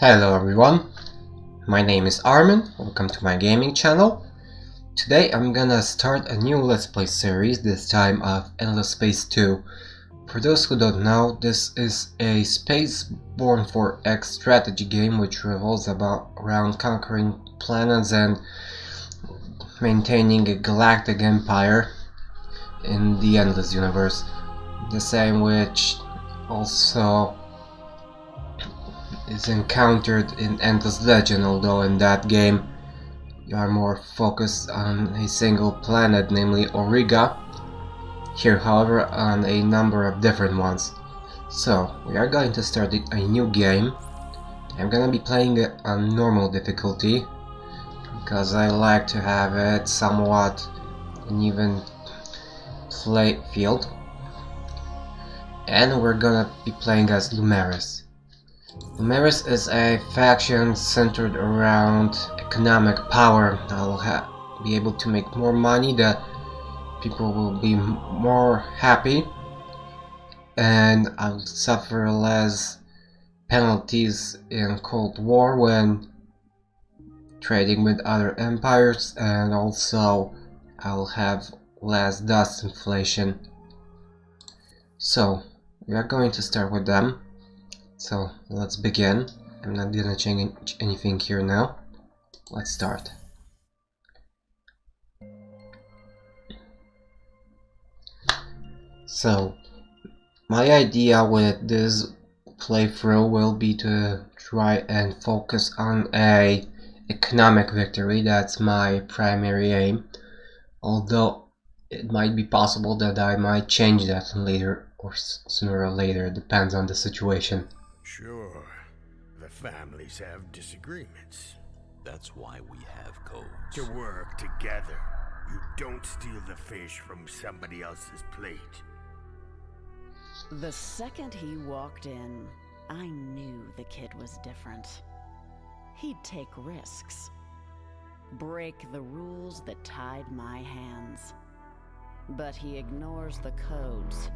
Hello everyone, my name is Armin, welcome to my gaming channel. Today I'm gonna start a new Let's Play series, this time of Endless Space 2. For those who don't know, this is a spaceborne 4X strategy game which revolves around conquering planets and maintaining a galactic empire in the Endless Universe. The same which also is encountered in Endless Legend, although in that game you are more focused on a single planet, namely Auriga. Here, however, on a number of different ones. So, we are going to start a new game. I'm gonna be playing it on normal difficulty, because I like to have it somewhat an even play field. And we're gonna be playing as Lumeris. Lumeris is a faction centered around economic power. I'll be able to make more money, the people will be more happy, and I'll suffer less penalties in Cold War when trading with other empires, and also I'll have less dust inflation. So we are going to start with them. So let's begin. I'm not gonna change anything here now. Let's start. So my idea with this playthrough will be to try and focus on a economic victory. That's my primary aim, although it might be possible that I might change that later, or sooner or later. It depends on the situation. Sure, the families have disagreements. That's why we have codes. To work together. You don't steal the fish from somebody else's plate. The second he walked in, I knew the kid was different. He'd take risks. Break the rules that tied my hands. But he ignores the codes.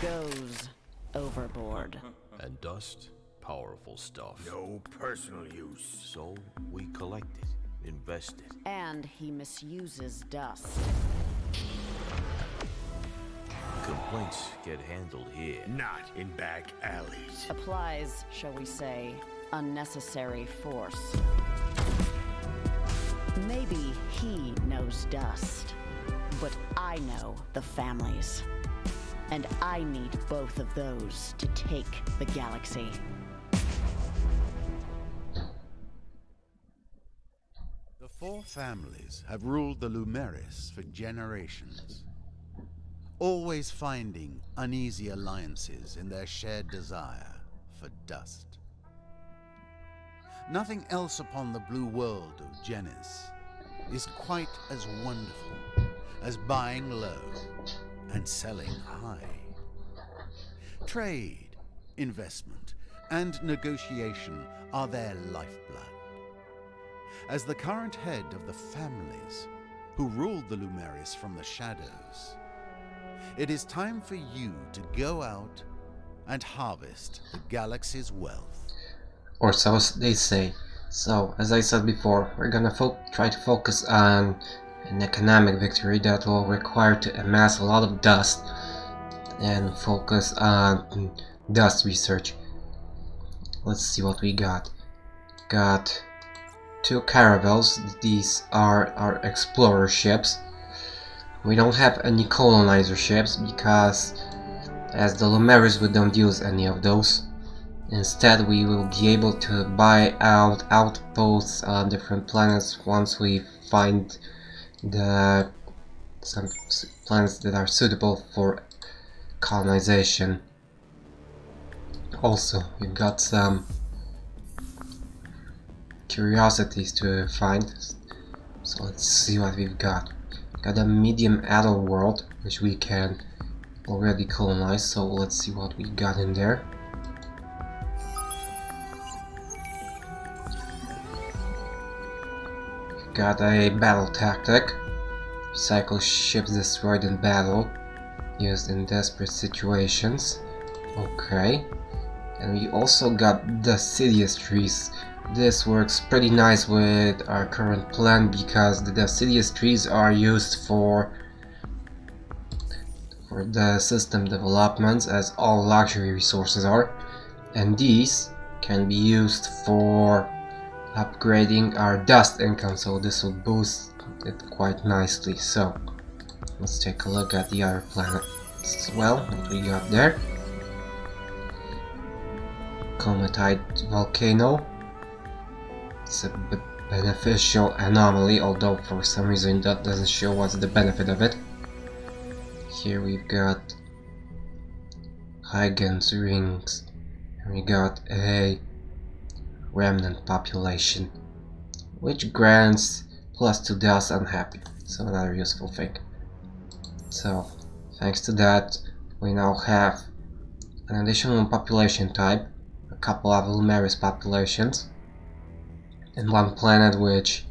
Goes overboard. And dust, powerful stuff. No personal use. So we collect it, invest it. And he misuses dust. Complaints get handled here. Not in back alleys. Applies, shall we say, unnecessary force. Maybe he knows dust, but I know the families. And I need both of those to take the galaxy. The four families have ruled the Lumeris for generations, always finding uneasy alliances in their shared desire for dust. Nothing else upon the blue world of Genis is quite as wonderful as buying low and selling high. Trade, investment, and negotiation are their lifeblood. As the current head of the families who ruled the Lumeris from the shadows, it is time for you to go out and harvest the galaxy's wealth. Or so they say. So, as I said before, we're gonna try to focus on an economic victory that will require to amass a lot of dust and focus on dust research. Let's see what we got. Got 2 caravels. These are our explorer ships. We don't have any colonizer ships because as the Lumeris we don't use any of those. Instead we will be able to buy out outposts on different planets once we find some planets that are suitable for colonization. Also, we've got some curiosities to find, so let's see what we've got. Got a medium adult world which we can already colonize, so let's see what we got in there. Got a battle tactic. Recycle ships destroyed in battle, used in desperate situations. Okay. And we also got deciduous trees. This works pretty nice with our current plan because the deciduous trees are used for the system developments, as all luxury resources are, and these can be used for upgrading our dust income, so this will boost it quite nicely. So let's take a look at the other planets as well, what we got there. Cometite volcano. It's a beneficial anomaly, although for some reason that doesn't show what's the benefit of it. Here we've got Huygens rings, and we got a remnant population, which grants +2 dust unhappy, so another useful thing. So thanks to that, we now have an additional population type, a couple of Lumeris populations, and one planet which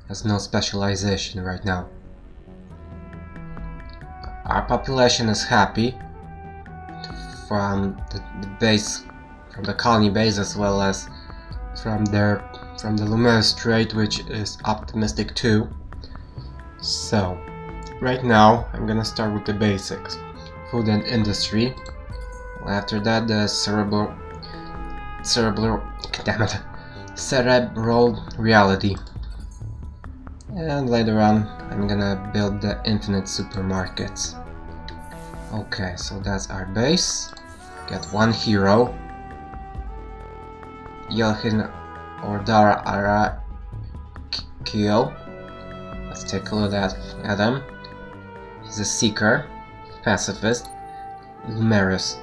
has no specialization right now. Our population is happy from the base, from the colony base, as well as from the Lumeris trade, which is optimistic too. So right now I'm gonna start with the basics: food and industry. After that, the cerebral reality, and later on I'm gonna build the infinite supermarkets. Okay, so that's our base. Got one hero, Yelhin Ordara Ara Kyo. Let's take a look at him. He's a seeker, pacifist, Lumeris.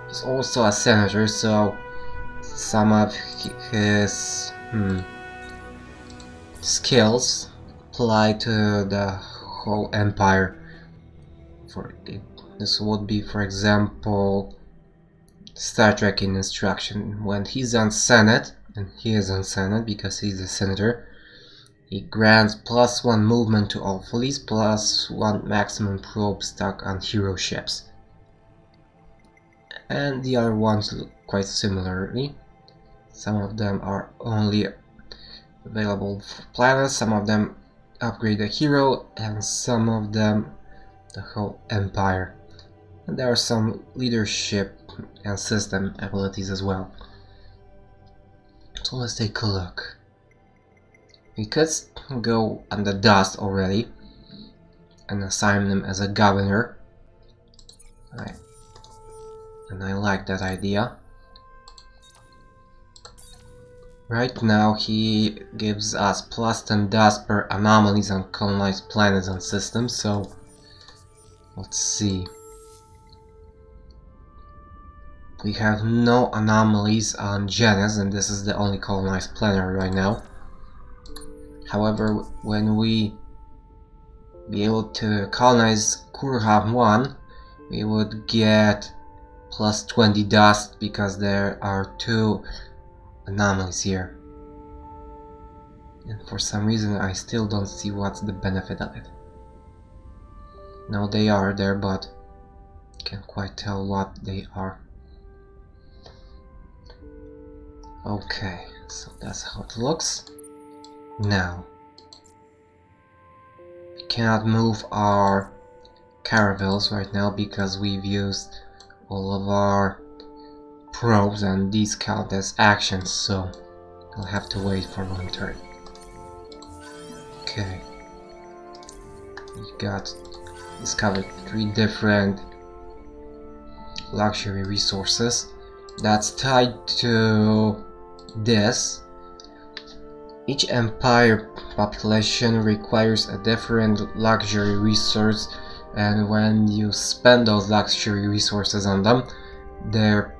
He's also a senator, so some of his skills apply to the whole empire. This would be, for example, Star Trek in instruction. When he's on Senate, and he is on Senate because he's a senator, he grants +1 movement to all fleets, +1 maximum probe stock on hero ships. And the other ones look quite similarly. Some of them are only available for planets, some of them upgrade the hero, and some of them the whole empire. And there are some leadership and system abilities as well. So let's take a look. We could go on the dust already and assign him as a governor. And I like that idea. Right now he gives us +10 dust per anomalies on colonized planets and systems, so let's see. We have no anomalies on Genes, and this is the only colonized planet right now. However, when we be able to colonize Kurhav 1, we would get +20 dust because there are 2 anomalies here. And for some reason I still don't see what's the benefit of it. No, they are there, but can't quite tell what they are. Okay, so that's how it looks. Now, we cannot move our caravels right now because we've used all of our probes and these count as actions, so I'll have to wait for one turn. Okay, we got discovered 3 different luxury resources that's tied to this. Each empire population requires a different luxury resource, and when you spend those luxury resources on them, their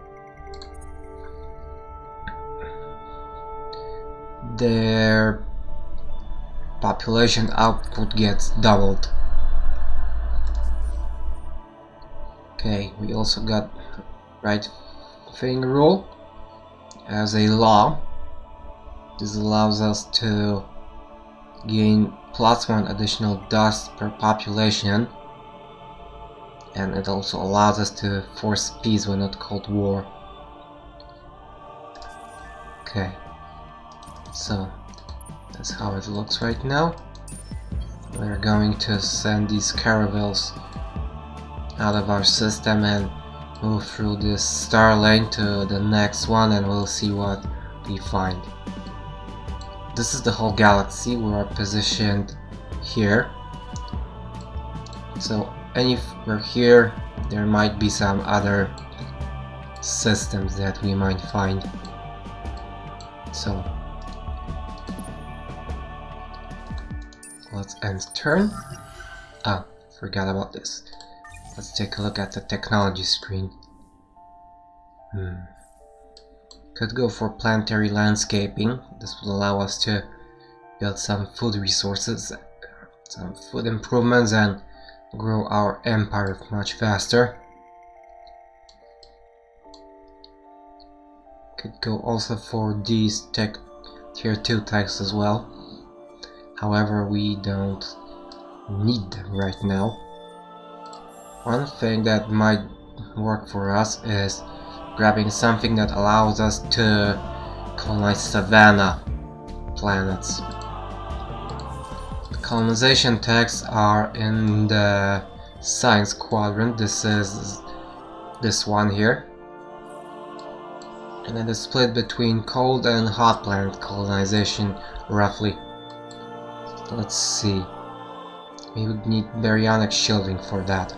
population output gets doubled. Okay, we also got right thing rule as a law. This allows us to gain +1 additional dust per population, and it also allows us to force peace when not called war. Okay, so that's how it looks right now. We're going to send these caravels out of our system and move through this star lane to the next one, and we'll see what we find. This is the whole galaxy. We are positioned here. So anywhere here, there might be some other systems that we might find. So let's end turn. Ah, forgot about this. Let's take a look at the technology screen. Could go for planetary landscaping. This will allow us to build some food resources, some food improvements, and grow our empire much faster. Could go also for these tier 2 techs as well. However, we don't need them right now. One thing that might work for us is grabbing something that allows us to colonize savanna planets. The colonization techs are in the science quadrant. This is this one here. And it is split between cold and hot planet colonization, roughly. Let's see. We would need baryonic shielding for that.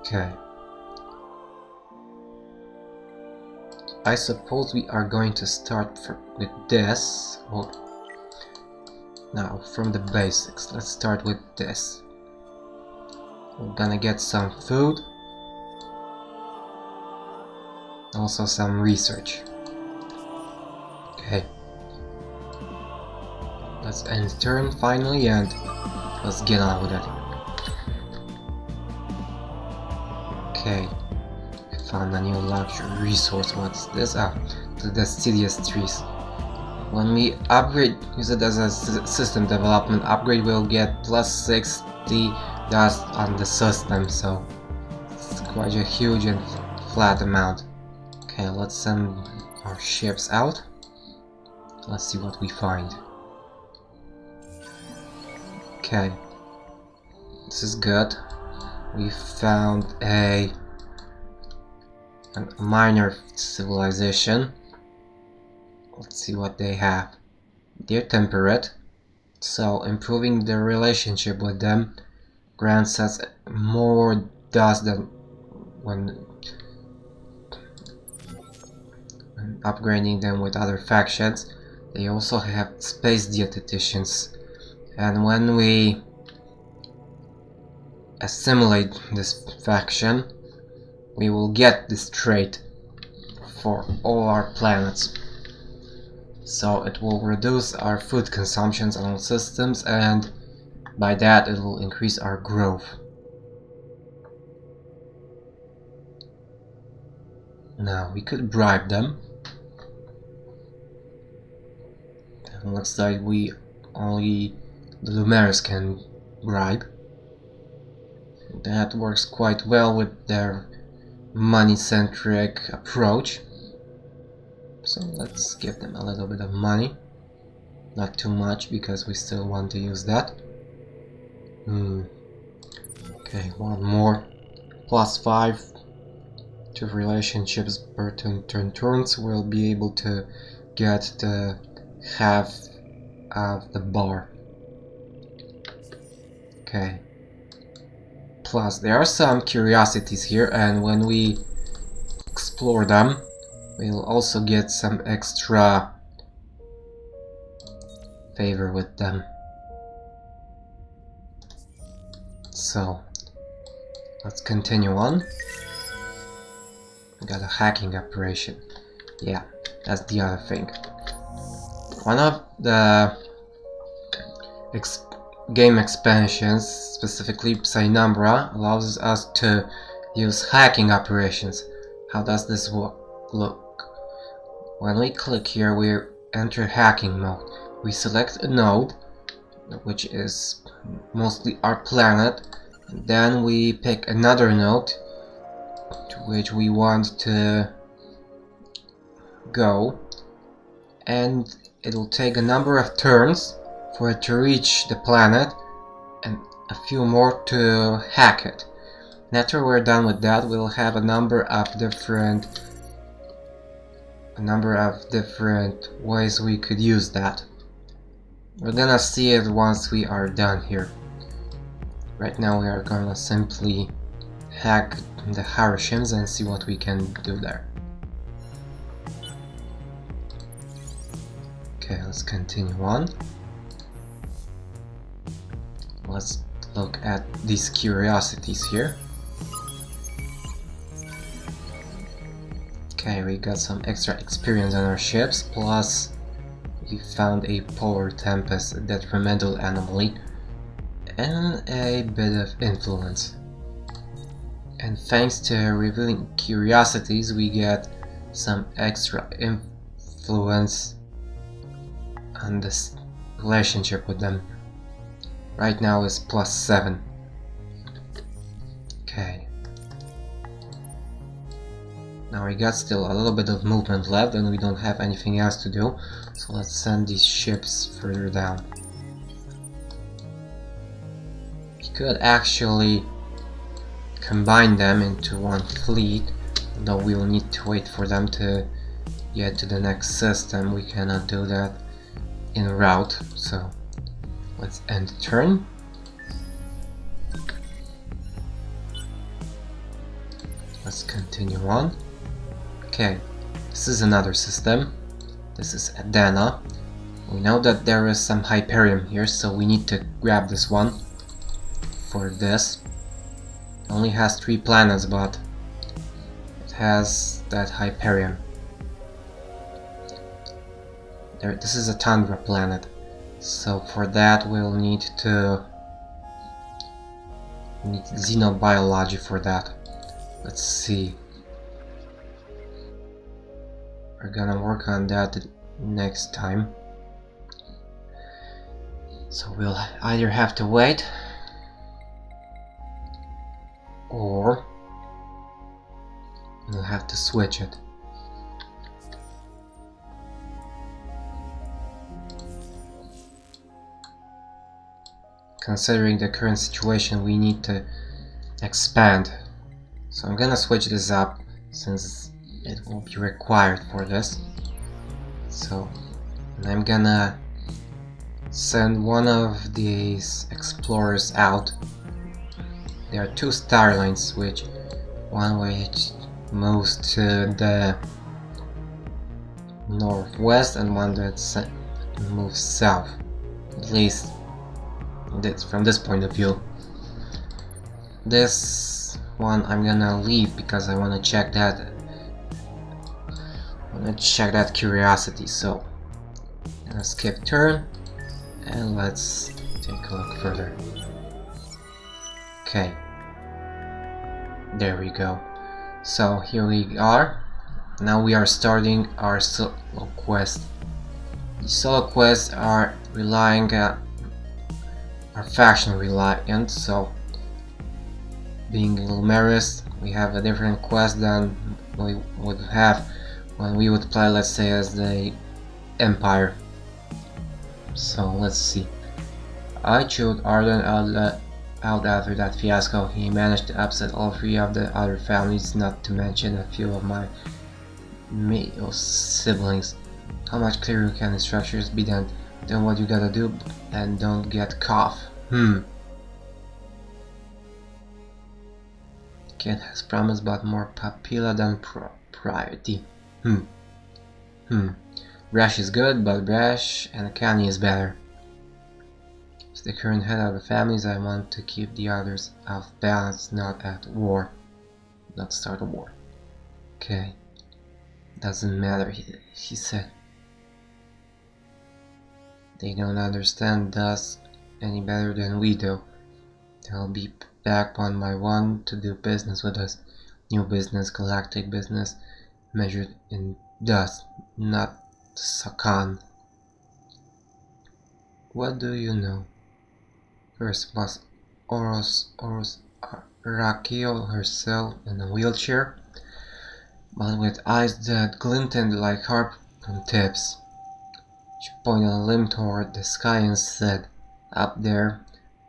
Okay. I suppose we are going to start with this. Well, now, from the basics, let's start with this. We're gonna get some food. Also some research. Okay. Let's end turn finally and let's get on with it. Okay. I found a new luxury resource. What's this? Ah, the deciduous trees. When we upgrade, use it as a system development upgrade, we'll get plus 60 dust on the system, so it's quite a huge and flat amount. Okay, let's send our ships out. Let's see what we find. Okay, this is good. We found a minor civilization. Let's see what they have. They're temperate, so improving the relationship with them grants us more dust than when upgrading them with other factions. They also have space dietitians, and when we assimilate this faction, we will get this trait for all our planets. So it will reduce our food consumptions on all systems, and by that it will increase our growth. Now we could bribe them. It looks like only the Lumeris can bribe. That works quite well with their money-centric approach. So let's give them a little bit of money. Not too much, because we still want to use that. Okay, one more. +5 to relationships per turns. We'll be able to get the half of the bar. Okay. Plus, there are some curiosities here, and when we explore them, we'll also get some extra favor with them. So, let's continue on. We got a hacking operation. Yeah, that's the other thing. One of the game expansions, specifically Psynumbra, allows us to use hacking operations. How does this look? When we click here, we enter hacking mode. We select a node, which is mostly our planet, and then we pick another node to which we want to go, and it will take a number of turns for it to reach the planet and a few more to hack it. And after we're done with that, we'll have a number of different ways we could use that. We're gonna see it once we are done here. Right now we are gonna simply hack the Harashims and see what we can do there. Okay, let's continue on. Let's look at these curiosities here. Okay, we got some extra experience on our ships, plus we found a polar tempest, a detrimental anomaly, and a bit of influence. And thanks to revealing curiosities, we get some extra influence on this relationship with them. Right now is +7. Okay. Now we got still a little bit of movement left and we don't have anything else to do, so let's send these ships further down. We could actually combine them into one fleet, though we will need to wait for them to get to the next system. We cannot do that in route, so let's end the turn. Let's continue on. Okay, this is another system. This is Adana. We know that there is some Hyperium here, so we need to grab this one for this. It only has 3 planets, but it has that Hyperium. This is a Tundra planet, so for that we'll need xenobiology for that. Let's see. We're gonna work on that next time. So we'll either have to wait or we'll have to switch it. Considering the current situation, we need to expand. So I'm gonna switch this up since it will be required for this. So I'm gonna send one of these explorers out. There are 2 star lines, one which moves to the northwest and one that moves south. At least from this point of view. This one I'm gonna leave because I want to check that. Curiosity. So let's skip turn and let's take a look further. Okay, there we go. So here we are. Now we are starting our solo quest. The solo quests are are faction reliant, so being Lumeris, we have a different quest than we would have when we would play, let's say, as the Empire. So let's see. I chose Arden out after that fiasco. He managed to upset all 3 of the other families, not to mention a few of my male siblings. How much clearer can the structures be done? Then what you gotta do, and don't get caught. Kid has promised, but more papilla than propriety. Brash is good, but brash and canny is better. As the current head of the families, I want to keep the others off balance, not at war. Not start a war. Okay. Doesn't matter, he said. They don't understand us any better than we do. They'll be back one by one to do business with us. New business, galactic business, measured in dust, not Sakan. What do you know? First was Rakio herself in a wheelchair. but with eyes that glinted like harpoon tips. She pointed a limb toward the sky and said, "Up there,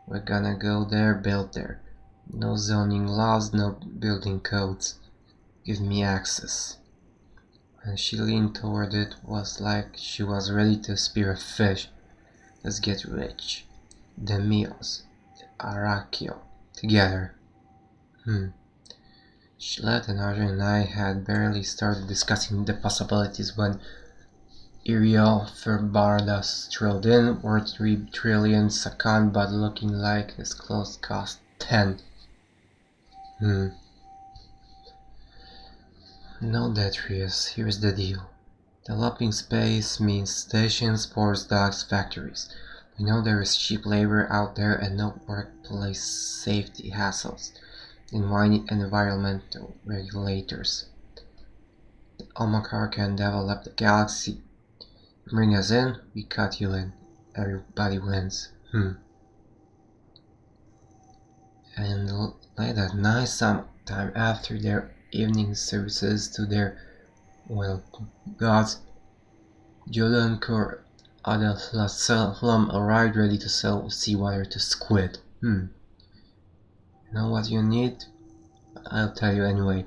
we're gonna go there, build there. No zoning laws, no building codes. Give me access." When she leaned toward it, was like she was ready to spear a fish. Let's get rich. The meals, the Arachio, together. Shlet and Arjun and I had barely started discussing the possibilities when Iriel Ferbarda strode in, worth 3 trillion Sakan, but looking like his clothes cost 10. No, Detrius, here's the deal. Developing space means stations, ports, docks, factories. We know there is cheap labor out there and no workplace safety hassles and whiny environmental regulators. The Omakar can develop the galaxy. Bring us in, we cut you in. Everybody wins. And late at night, sometime after their evening services to their, gods, Jodankur Adalhlam arrived ready to sell seawater to Squid. You know what you need? I'll tell you anyway.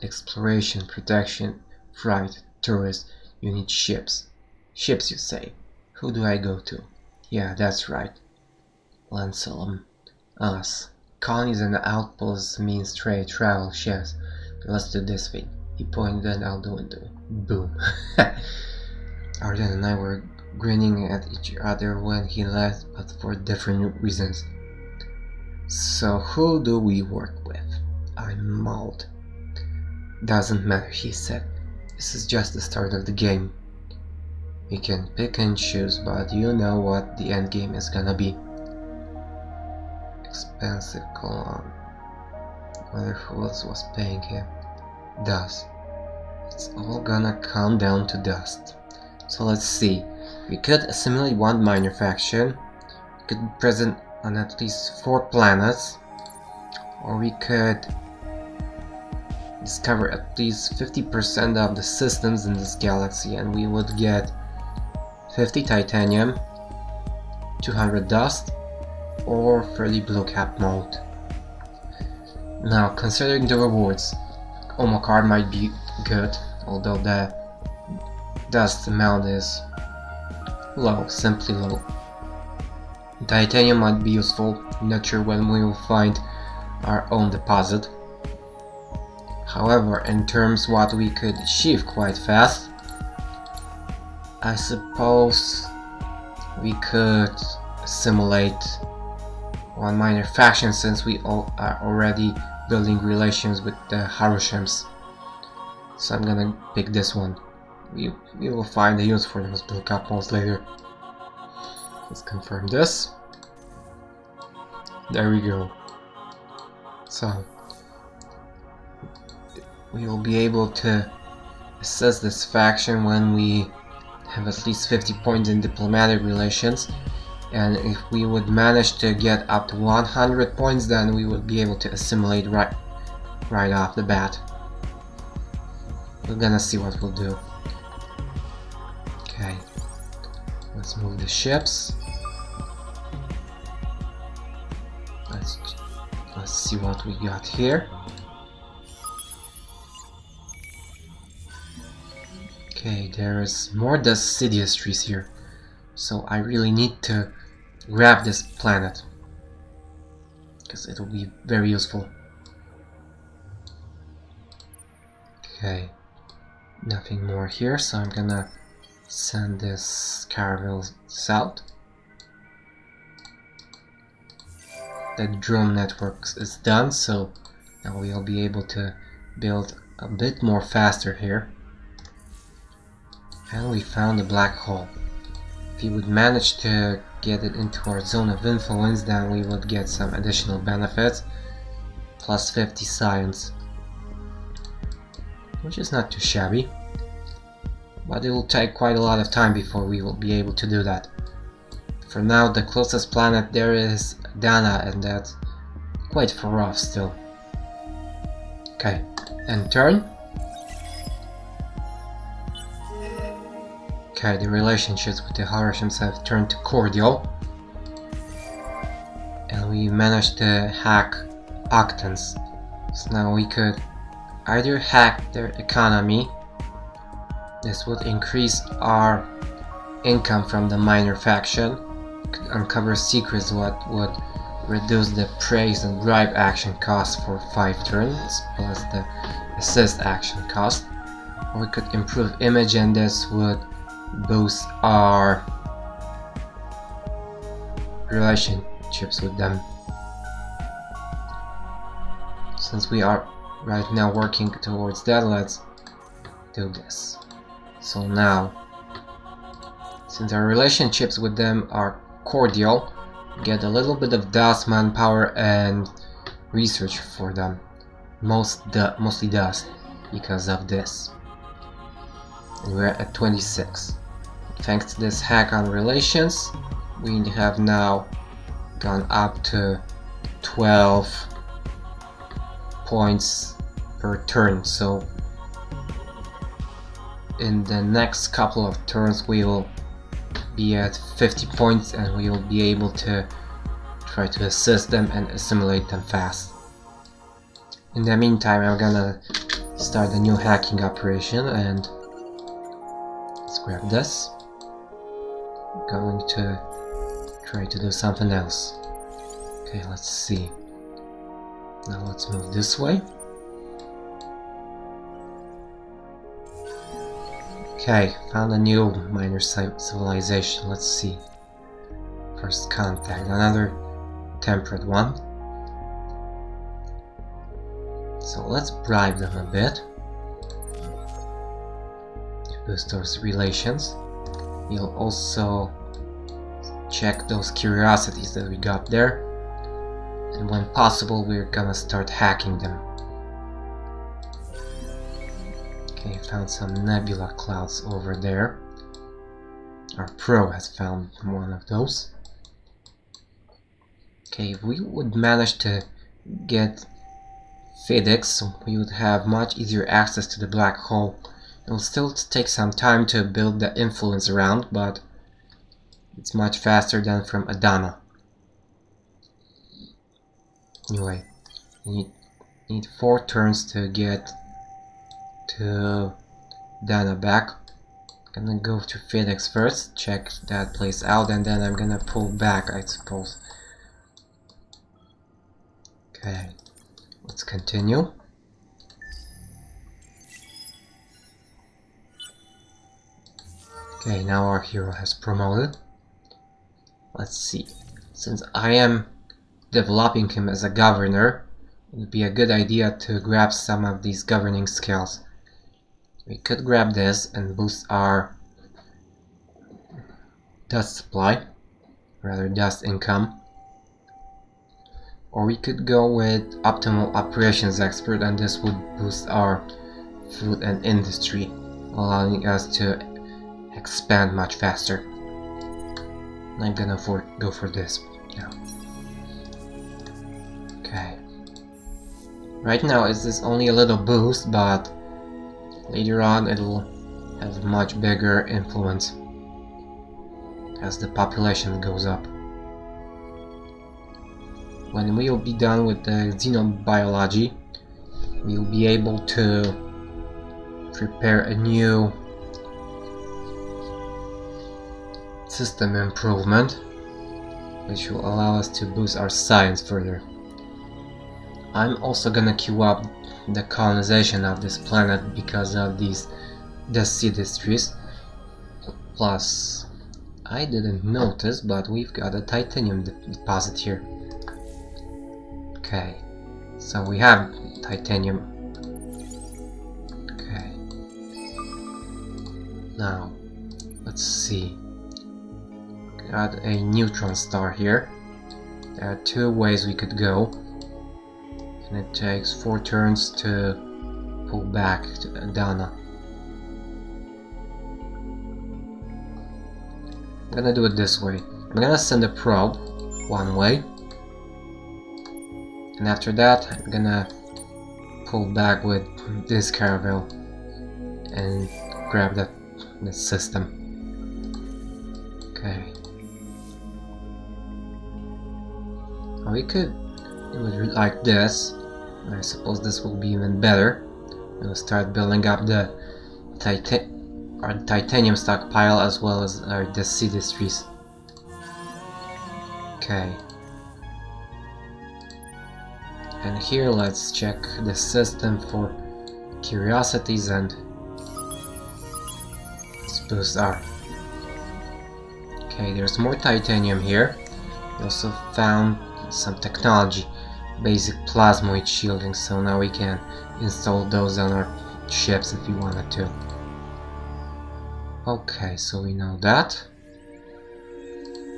Exploration, protection, freight, tourists. You need ships. Ships, you say? Who do I go to? Yeah, that's right. Lancelum. Us. Colonies and outposts means trade, travel, ships. Let's do this thing. He pointed and I'll do it. Boom. Arden and I were grinning at each other when he left, but for different reasons. So who do we work with? I mulled. Doesn't matter, he said. This is just the start of the game. We can pick and choose, but you know what the end game is gonna be. Expensive colon. Wonder who else was paying him. Dust. It's all gonna come down to dust. So let's see. We could assimilate one minor faction. We could be present on at least 4 planets. Or we could discover at least 50% of the systems in this galaxy and we would get 50 titanium, 200 dust, or 30 blue cap mold. Now, considering the rewards, Omakar might be good, although the dust amount is low, simply low. Titanium might be useful, not sure when we will find our own deposit. However, in terms what we could achieve quite fast, I suppose we could assimilate one minor faction since we all are already building relations with the Harushims. So I'm gonna pick this one. We will find a use for those blue cap molds later. Let's confirm this. There we go. So we will be able to assess this faction when we have at least 50 points in diplomatic relations, and if we would manage to get up to 100 points, then we would be able to assimilate right off the bat. We're gonna see what we'll do. Okay, let's move the ships. Let's see what we got here. Okay, there is more deciduous trees here, so I really need to grab this planet because it will be very useful. Okay, nothing more here, so I'm gonna send this caravel south. The drone network is done, so now we'll be able to build a bit more faster here. And we found a black hole. If we would manage to get it into our zone of influence, then we would get some additional benefits. Plus 50 science. Which is not too shabby. But it will take quite a lot of time before we will be able to do that. For now, the closest planet there is Dana, and that's quite far off still. Okay, and turn. Okay, the relationships with the Harashans have turned to cordial. And we managed to hack Octans. So now we could either hack their economy. This would increase our income from the minor faction. Could uncover secrets what would reduce the praise and bribe action cost for 5 turns, plus the assist action cost. Or we could improve image, and this would boost our relationships with them. Since we are right now working towards that, let's do this. So now, since our relationships with them are cordial, we get a little bit of dust, manpower, and research for them. Mostly dust because of this. And we're at 26. Thanks to this hack on relations, we have now gone up to 12 points per turn. So in the next couple of turns we will be at 50 points, and we will be able to try to assist them and assimilate them fast. In the meantime, I'm gonna start a new hacking operation, and let's grab this. I'm going to try to do something else. Okay, let's see. Now let's move this way. Okay, found a new minor civilization. Let's see. First contact, another temperate one. So let's bribe them a bit to boost those relations. We'll also check those curiosities that we got there, and when possible we're gonna start hacking them. Okay, found some nebula clouds over there. Our pro has found one of those. Okay, if we would manage to get FedEx, we would have much easier access to the black hole. It will still take some time to build the influence around, but it's much faster than from Adana. Anyway, we need 4 turns to get to Dana back. I'm gonna go to FedEx first, check that place out, and then I'm gonna pull back, I suppose. Okay, let's continue. Okay, now our hero has promoted. Let's see. Since I am developing him as a governor, it would be a good idea to grab some of these governing skills. We could grab this and boost our dust supply, rather dust income. Or we could go with optimal operations expert, and this would boost our food and industry, allowing us to expand much faster. I'm gonna go for this now. Okay. Right now it's just only a little boost, but later on it will have a much bigger influence as the population goes up. When we will be done with the xenobiology, we will be able to prepare a new system improvement, which will allow us to boost our science further. I'm also gonna queue up the colonization of this planet because of these sea trees. Plus, I didn't notice, but we've got a titanium deposit here. Okay, so we have titanium. Okay, now let's see. Got a neutron star here. There are 2 ways we could go, and it takes 4 turns to pull back to Adana. I'm gonna do it this way. I'm gonna send a probe one way, and after that I'm gonna pull back with this caravel and grab the system. Okay. We could do it like this. I suppose this will be even better. We'll start building up the titanium stockpile as well as the sea trees. Okay. And here let's check the system for curiosities and let's boost our. Okay, there's more titanium here. We also found some technology, basic plasmoid shielding, so now we can install those on our ships if we wanted to. Okay, so we know that.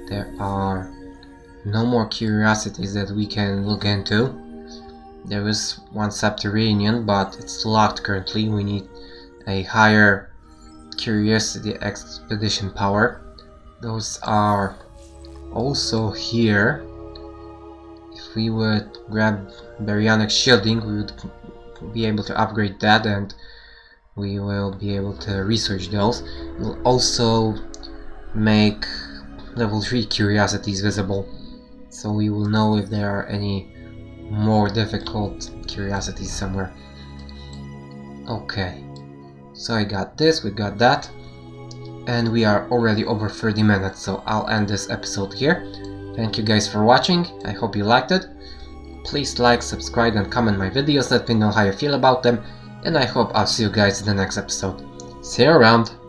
There are no more curiosities that we can look into. There is one subterranean, but it's locked currently. We need a higher curiosity expedition power. Those are also here. If we would grab baryonic shielding, we would be able to upgrade that, and we will be able to research those. We'll also make level 3 curiosities visible, so we will know if there are any more difficult curiosities somewhere. Okay, so I got this, we got that, and we are already over 30 minutes, so I'll end this episode here. Thank you guys for watching, I hope you liked it. Please like, subscribe and comment my videos, let me know how you feel about them, and I hope I'll see you guys in the next episode. See you around!